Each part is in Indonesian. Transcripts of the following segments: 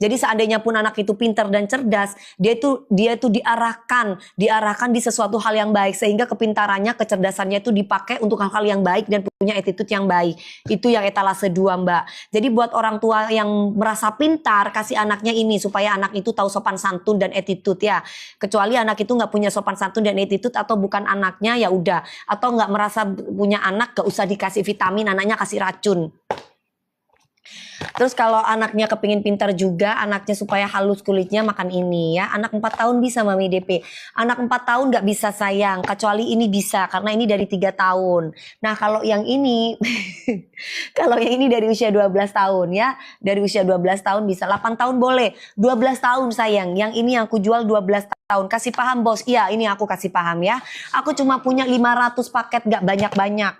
Jadi seandainya pun anak itu pintar dan cerdas, dia itu diarahkan di sesuatu hal yang baik, sehingga kepintarannya, kecerdasannya itu dipakai untuk hal-hal yang baik dan punya attitude yang baik. Itu yang etalase 2, Mbak. Jadi buat orang tua yang merasa pintar, kasih anaknya ini supaya anak itu tahu sopan santun dan attitude ya. Kecuali anak itu nggak punya sopan santun dan attitude atau bukan anaknya, ya udah. Atau nggak merasa punya anak, gak usah dikasih vitamin, anaknya kasih racun. Terus kalau anaknya kepingin pintar juga, anaknya supaya halus kulitnya, makan ini ya. Anak 4 tahun bisa Mami DP. Anak 4 tahun gak bisa sayang, kecuali ini bisa karena ini dari 3 tahun. Nah kalau yang ini, kalau yang ini dari usia 12 tahun ya. Dari usia 12 tahun bisa, 8 tahun boleh. 12 tahun sayang, yang ini yang aku jual 12 tahun. Kasih paham bos, iya ini aku kasih paham ya. Aku cuma punya 500 paket, gak banyak-banyak.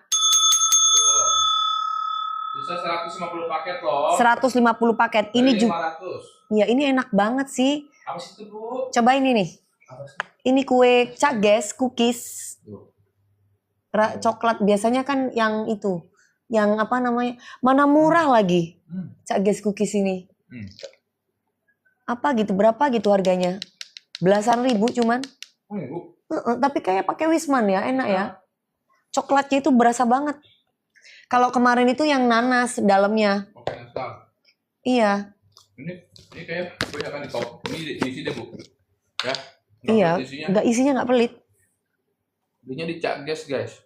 Bisa 150 paket loh. 150 paket. Ini juga. Ya ini enak banget sih. Apa sih itu, Bu? Coba ini nih. Apa sih? Ini kue cages, cookies. Coklat biasanya kan yang itu. Yang apa namanya? Mana murah lagi. Cages cookies ini. Apa gitu, berapa gitu harganya? Belasan ribu cuman. Tapi kayak pakai Wisman ya, enak ya. Coklatnya itu berasa banget. Kalau kemarin itu yang nanas dalamnya. Oke, nastar. Iya. Ini kayak kebanyakan di top. Ini diisi deh, Bu. Ya. Iya. Isinya nggak pelit. Belinya di Cages, guys.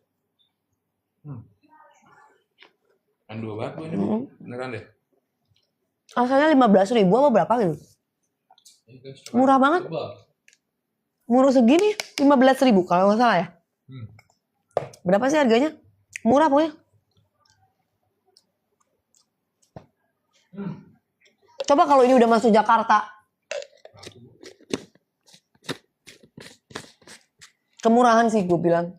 Kan 2 banget Bu ini, Bu. Beneran deh. Asalnya 15.000 apa berapa gitu? Murah banget. Murah segini 15.000 kalau nggak salah ya. Berapa sih harganya? Murah pokoknya. Coba kalau ini udah masuk Jakarta. Kemurahan sih gue bilang.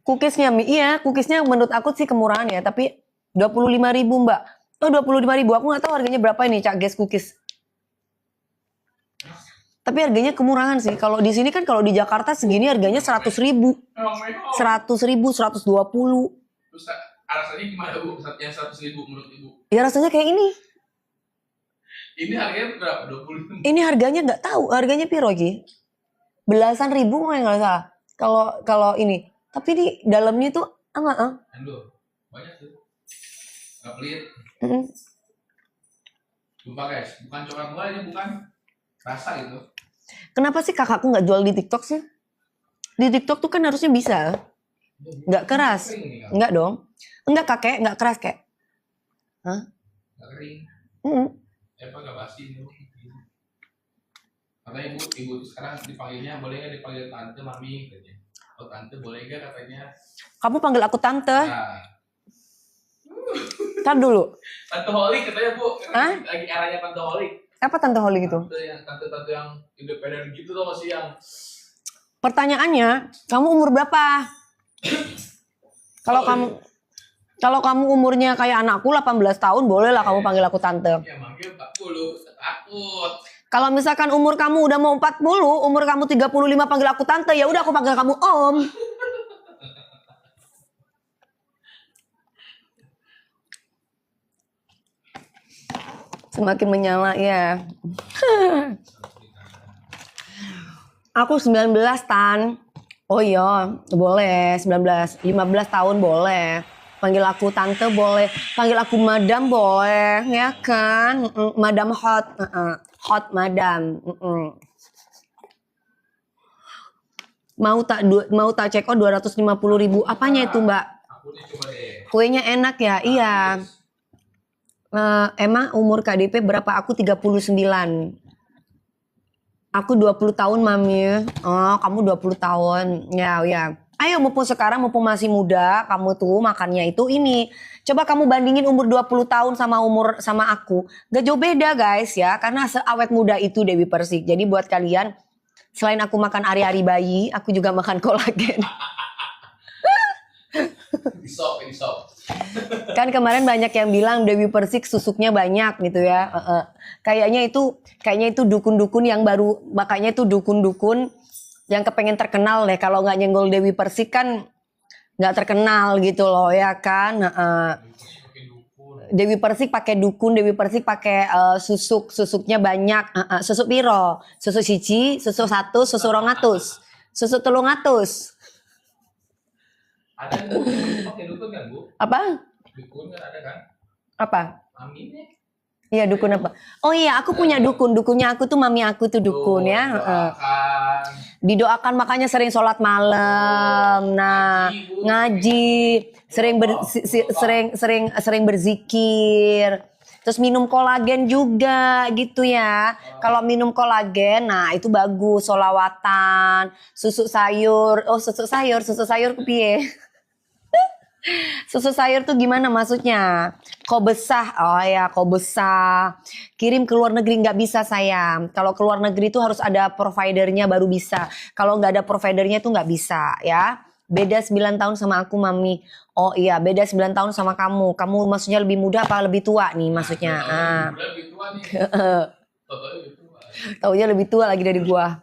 Cookiesnya, iya cookiesnya menurut aku sih kemurahan ya. Tapi 25.000 Mbak. Oh 25.000, aku gak tahu harganya berapa ini Cages cookies. Tapi harganya kemurahan sih. Kalau di sini kan kalau di Jakarta segini harganya 100.000. 100.000, 120. Terus rasanya gimana Bu? Yang 100.000 menurut Ibu? Ya rasanya kayak ini. Ini harganya berapa? 20. Ini harganya nggak tahu. Harganya piro Ki? Belasan ribu mungkin nggak salah. Kalau ini. Tapi di dalamnya tuh banyak tuh. Nggak pelit. Lupa guys, bukan coklat buah ini, bukan rasa gitu. Kenapa sih kakakku nggak jual di TikTok sih? Di TikTok tuh kan harusnya bisa. Nggak keras. Nggak dong. Enggak kakek, nggak keras kek. Hah? Nggak kering. Apa nggak basi ini? Katanya ibu sekarang dipanggilnya boleh nggak dipanggil tante, mami katanya. Oh tante boleh nggak katanya? Kamu panggil aku tante? Nah. Kan dulu. Tante Holly katanya Bu. Hah? Lagi eranya Tante Holly. Apa tante Holly gitu? Tante yang independen gitu tuh masih yang. Pertanyaannya, kamu umur berapa? Kalau kamu umurnya kayak anakku 18 tahun, boleh lah kamu panggil aku tante. Ya manggil 40, takut. Kalau misalkan umur kamu udah mau 40, umur kamu 35 panggil aku tante, ya udah aku panggil kamu om. Semakin menyala ya. Aku 19 Tan. Oh iya, boleh 19, 15 tahun boleh. Panggil aku tante boleh, panggil aku madam boleh, ya kan? Madam hot, hot madam. Mau tak check out 250.000. Apanya itu Mbak? Kuenya enak ya, iya. Emang umur KDP berapa? Aku 39. Aku 20 tahun Mami. Oh kamu 20 tahun. Ya. Ayo mumpung sekarang, mumpung masih muda, kamu tuh makannya itu ini. Coba kamu bandingin umur 20 tahun sama aku. Gak jauh beda guys ya. Karena seawet muda itu Dewi Persik. Jadi buat kalian, selain aku makan ari-ari bayi, aku juga makan kolagen. Disop. Kan kemarin banyak yang bilang Dewi Persik susuknya banyak gitu ya. Kayaknya itu dukun-dukun yang baru, makanya itu dukun-dukun yang kepengen terkenal deh. Kalau nggak nyenggol Dewi Persik kan nggak terkenal gitu loh ya kan. Dewi Persik pakai dukun, Dewi Persik pakai susuknya banyak. Susuk piro? Susuk siji, susuk satu, susuk 200, susuk 300. Ada dukun, pakai dukun kan Bu? Apa? Dukun kan ada kan? Apa? Mami nih. Iya dukun apa? Oh iya aku punya dukun, dukunnya aku tuh mami aku tuh dukun ya. Doakan. Didoakan makanya sering sholat malam, nah ngaji, sering berzikir, terus minum kolagen juga gitu ya. Kalau minum kolagen, nah itu bagus, sholawatan, susu sayur kepiye? Susu sayur tuh gimana maksudnya? Kobesah, oh ya kobesah. Kirim ke luar negeri nggak bisa saya. Kalau ke luar negeri itu harus ada providernya baru bisa. Kalau nggak ada providernya itu nggak bisa ya. Beda 9 tahun sama aku mami. Oh iya beda 9 tahun sama kamu. Kamu maksudnya lebih muda apa lebih tua nih maksudnya? Lebih tua nih. Totalnya lebih tua. Taunya lebih tua lagi dari gua.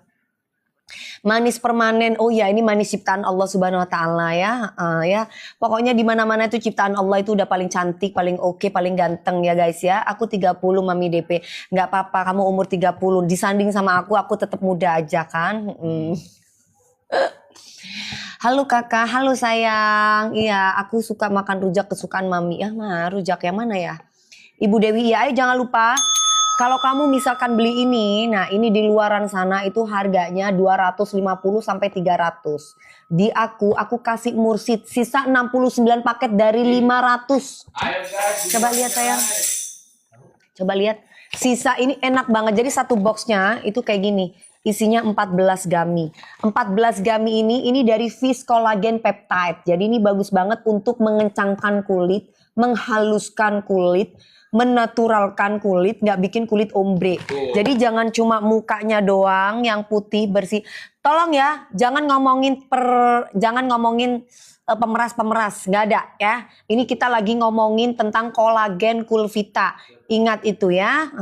Manis permanen, oh ya ini manis ciptaan Allah Subhanahu Wa Taala ya, ya pokoknya di mana-mana itu ciptaan Allah itu udah paling cantik, paling oke, paling ganteng ya guys ya. Aku 30 mami DP, nggak apa-apa kamu umur 30 disanding sama aku tetap muda aja kan. Halo kakak, halo sayang, iya aku suka makan rujak kesukaan mami ya. Rujak yang mana ya? Ibu Dewi ya, jangan lupa. Kalau kamu misalkan beli ini, nah ini di luaran sana itu harganya 250 sampai 300. Di aku kasih mursid sisa 69 paket dari 500. Ayo guys. Coba lihat sayang. Coba lihat. Sisa ini enak banget. Jadi satu boxnya itu kayak gini. Isinya 14 gummy. 14 gummy ini dari Fish Collagen Peptide. Jadi ini bagus banget untuk mengencangkan kulit, menghaluskan kulit, menaturalkan kulit, nggak bikin kulit ombre. Jadi jangan cuma mukanya doang yang putih bersih. Tolong ya, jangan ngomongin pemeras, nggak ada ya. Ini kita lagi ngomongin tentang kolagen Kulvita. Ingat itu ya,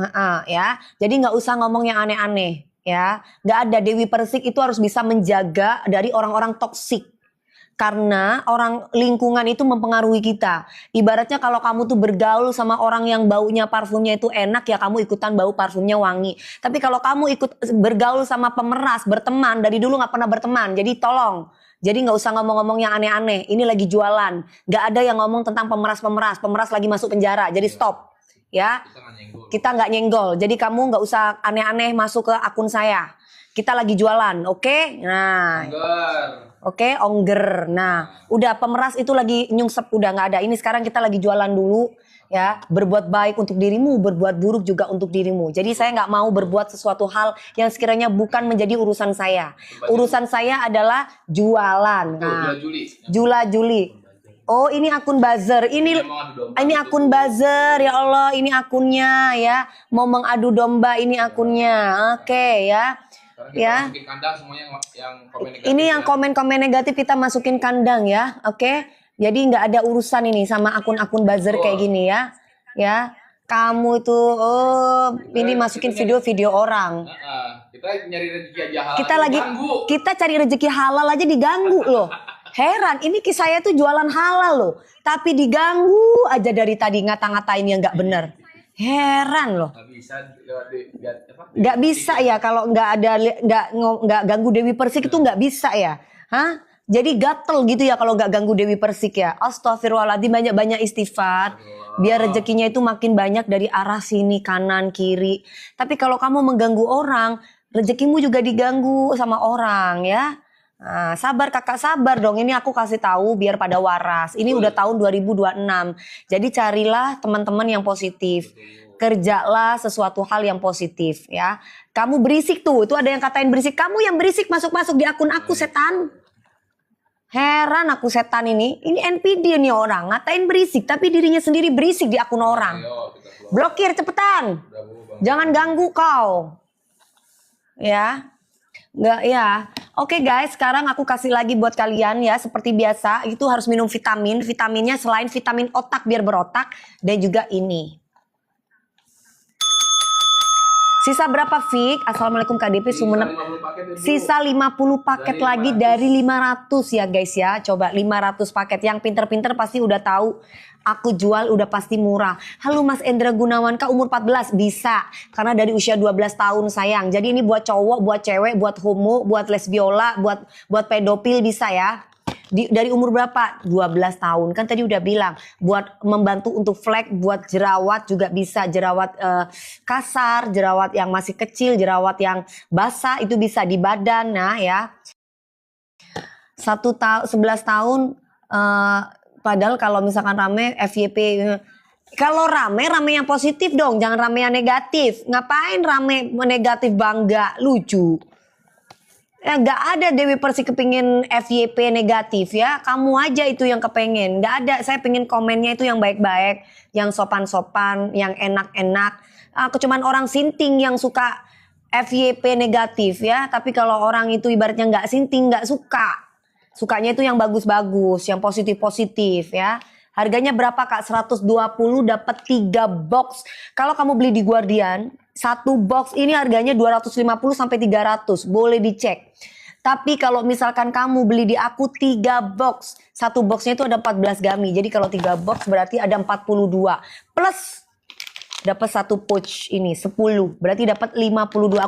ya. Jadi nggak usah ngomong yang aneh-aneh ya. Nggak ada. Dewi Persik itu harus bisa menjaga dari orang-orang toksik. Karena orang lingkungan itu mempengaruhi kita. Ibaratnya kalau kamu tuh bergaul sama orang yang baunya parfumnya itu enak ya kamu ikutan bau parfumnya wangi. Tapi kalau kamu ikut bergaul sama pemeras, berteman dari dulu nggak pernah berteman. Jadi tolong. Jadi nggak usah ngomong-ngomong yang aneh-aneh. Ini lagi jualan. Nggak ada yang ngomong tentang pemeras-pemeras. Pemeras lagi masuk penjara. Jadi stop. Ya. Kita nggak nyenggol. Jadi kamu nggak usah aneh-aneh masuk ke akun saya. Kita lagi jualan. Oke? Nah. Oke, ongger. Nah, udah pemeras itu lagi nyungsep, udah nggak ada. Ini sekarang kita lagi jualan dulu, ya. Berbuat baik untuk dirimu, berbuat buruk juga untuk dirimu. Jadi saya nggak mau berbuat sesuatu hal yang sekiranya bukan menjadi urusan saya. Urusan saya adalah jualan. Nah, Juli. Oh, ini akun buzzer. Ini akun buzzer ya Allah. Ini akunnya ya. Mau mengadu domba ini akunnya. Oke ya. Ya. Kandang semuanya yang komen negatif. Ini yang komen-komen negatif kita masukin kandang ya, oke? Jadi nggak ada urusan ini sama akun-akun buzzer kayak gini ya, ya. Kamu itu, ini masukin video-video orang. Kita nyari rezeki aja halal. Kita cari rezeki halal aja diganggu loh. Heran, ini saya tuh jualan halal loh, tapi diganggu aja dari tadi ngata-ngatain yang nggak benar. Heran loh. Nggak bisa ya kalau nggak ganggu Dewi Persik itu nggak bisa ya. Hah? Jadi gatel gitu ya kalau nggak ganggu Dewi Persik ya. Astagfirullahaladzim, banyak-banyak istighfar. Biar rezekinya itu makin banyak dari arah sini, kanan, kiri. Tapi kalau kamu mengganggu orang, rezekimu juga diganggu sama orang ya. Nah, sabar kakak, sabar dong. Ini aku kasih tahu biar pada waras. Ini udah tahun 2026. Jadi carilah teman-teman yang positif. Kerjalah sesuatu hal yang positif ya. Kamu berisik tuh. Itu ada yang katain berisik. Kamu yang berisik masuk-masuk di akun aku, setan. Heran aku setan ini. Ini NPD nih orang. Ngatain berisik tapi dirinya sendiri berisik di akun orang. Blokir cepetan. Jangan ganggu kau. Ya. Nggak ya. Oke guys, sekarang aku kasih lagi buat kalian ya. Seperti biasa, itu harus minum vitamin. Vitaminnya selain vitamin otak biar berotak. Dan juga ini. Sisa berapa Fik? Assalamualaikum KDP Sumeneb. 50 paket ya, Bu. Sisa 50 paket Dari lagi 500. dari 500 ya guys ya. Coba 500 paket. Yang pinter-pinter pasti udah tahu. Aku jual udah pasti murah. Halo Mas Endra Gunawan Kak umur 14 bisa. Karena dari usia 12 tahun sayang. Jadi ini buat cowok, buat cewek, buat homo, buat lesbiola, buat pedofil bisa ya. Dari umur berapa? 12 tahun. Kan tadi udah bilang buat membantu untuk flek, buat jerawat juga bisa. Jerawat kasar, jerawat yang masih kecil, jerawat yang basah itu bisa di badan. Nah ya. 11 tahun padahal kalau misalkan rame FYP kalau rame yang positif dong, jangan rame yang negatif. Ngapain rame negatif bangga, lucu. Ya gak ada Dewi Persik kepingin FYP negatif ya. Kamu aja itu yang kepengen. Gak ada, saya pengen komennya itu yang baik-baik. Yang sopan-sopan, yang enak-enak. Aku cuman orang sinting yang suka FYP negatif ya. Tapi kalau orang itu ibaratnya gak sinting, gak suka. Sukanya itu yang bagus-bagus, yang positif-positif ya. Harganya berapa Kak? 120 dapat 3 box. Kalau kamu beli di Guardian, satu box ini harganya 250 sampai 300. Boleh dicek. Tapi kalau misalkan kamu beli di aku 3 box. Satu boxnya itu ada 14 gami. Jadi kalau 3 box berarti ada 42. Plus dapat satu pouch ini 10. Berarti dapat 52.